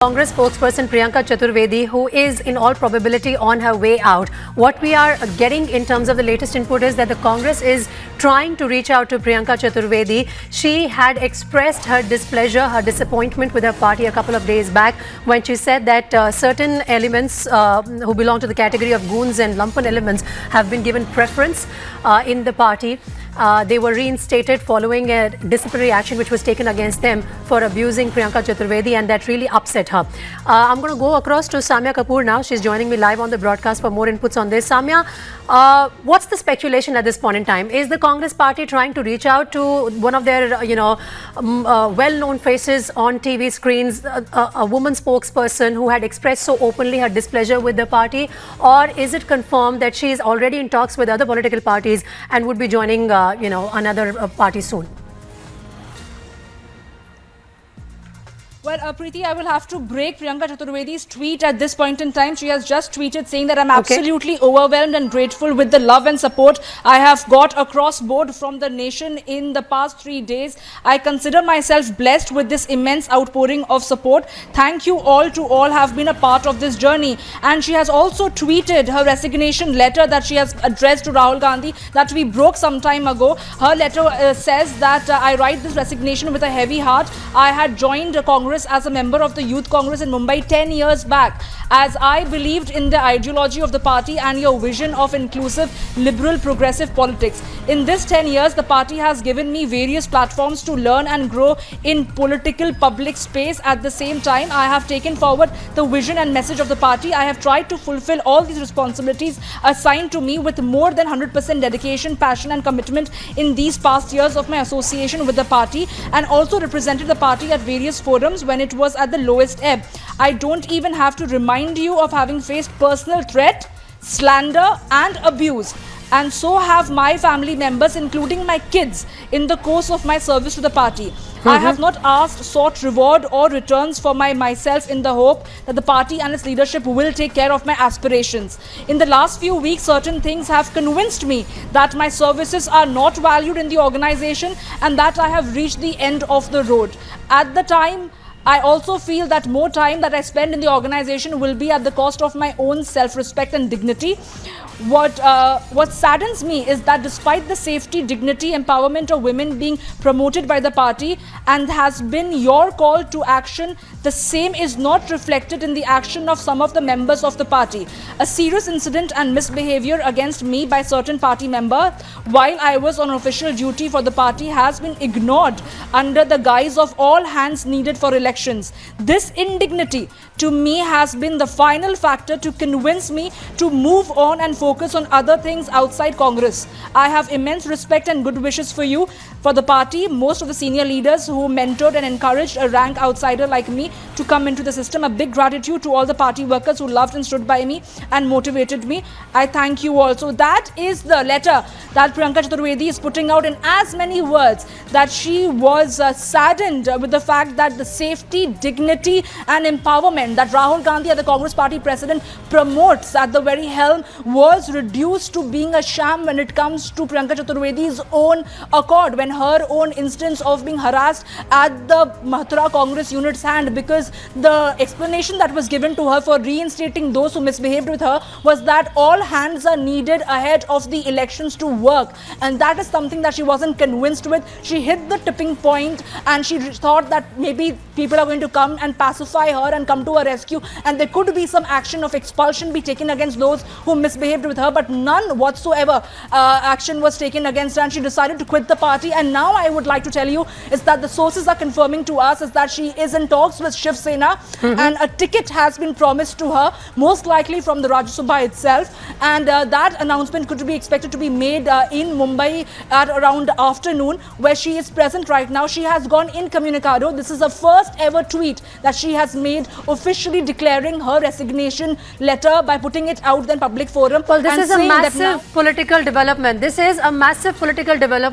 Congress spokesperson Priyanka Chaturvedi, who is in all probability on her way out. What we are getting in terms of the latest input is that the Congress is trying to reach out to Priyanka Chaturvedi. She had expressed her displeasure, her disappointment with her party a couple of days back when she said that certain elements who belong to the category of goons and lumpen elements have been given preference in the party. They were reinstated following a disciplinary action which was taken against them for abusing Priyanka Chaturvedi, and that really upset her. I'm going to go across to Samya Kapoor now. She's joining me live on the broadcast for more inputs on this. Samya, what's the speculation at this point in time? Is the Congress party trying to reach out to one of their, well-known faces on TV screens, a woman spokesperson who had expressed so openly her displeasure with the party, or is it confirmed that she is already in talks with other political parties and would be joining another party soon? Well, Preeti, I will have to break Priyanka Chaturvedi's tweet at this point in time. She has just tweeted saying that I'm absolutely overwhelmed and grateful with the love and support I have got across board from the nation in the past 3 days. I consider myself blessed with this immense outpouring of support. Thank you all to all have been a part of this journey. And she has also tweeted her resignation letter that she has addressed to Rahul Gandhi that we broke some time ago. Her letter says that I write this resignation with a heavy heart. I had joined Congress as a member of the Youth Congress in Mumbai 10 years back, as I believed in the ideology of the party and your vision of inclusive, liberal, progressive politics. In this 10 years, the party has given me various platforms to learn and grow in political public space. At the same time, I have taken forward the vision and message of the party. I have tried to fulfill all these responsibilities assigned to me with more than 100% dedication, passion and commitment in these past years of my association with the party, and also represented the party at various forums when it was at the lowest ebb. I don't even have to remind you of having faced personal threat, slander and abuse. And so have my family members, including my kids, in the course of my service to the party. I have not sought reward or returns for myself in the hope that the party and its leadership will take care of my aspirations. In the last few weeks, certain things have convinced me that my services are not valued in the organization and that I have reached the end of the road. At the time, I also feel that more time that I spend in the organization will be at the cost of my own self-respect and dignity. What saddens me is that despite the safety, dignity, empowerment of women being promoted by the party and has been your call to action, the same is not reflected in the action of some of the members of the party. A serious incident and misbehavior against me by certain party members while I was on official duty for the party has been ignored under the guise of all hands needed for elections. This indignity to me has been the final factor to convince me to move on and focus on other things outside Congress. I have immense respect and good wishes for you, for the party, most of the senior leaders who mentored and encouraged a rank outsider like me to come into the system. A big gratitude to all the party workers who loved and stood by me and motivated me. I thank you all. So that is the letter that Priyanka Chaturvedi is putting out in as many words, that she was saddened with the fact that the safety, dignity and empowerment that Rahul Gandhi, the Congress party president, promotes at the very helm was reduced to being a sham when it comes to Priyanka Chaturvedi's own accord, when her own instance of being harassed at the Mathura Congress unit's hand, because the explanation that was given to her for reinstating those who misbehaved with her was that all hands are needed ahead of the elections to work, and that is something that she wasn't convinced with. She hit the tipping point and she thought that maybe people are going to come and pacify her and come to her rescue, and there could be some action of expulsion be taken against those who misbehaved with her, but none whatsoever action was taken against her, and she decided to quit the party. And now I would like to tell you is that the sources are confirming to us is that she is in talks with Shiv Sena and a ticket has been promised to her, most likely from the Rajya Sabha itself, and that announcement could be expected to be made in Mumbai at around afternoon, where she is present right now. She has gone incommunicado. This is the first ever tweet that she has made officially declaring her resignation letter by putting it out in public forum. Well, this is a massive political development. This is a massive political development.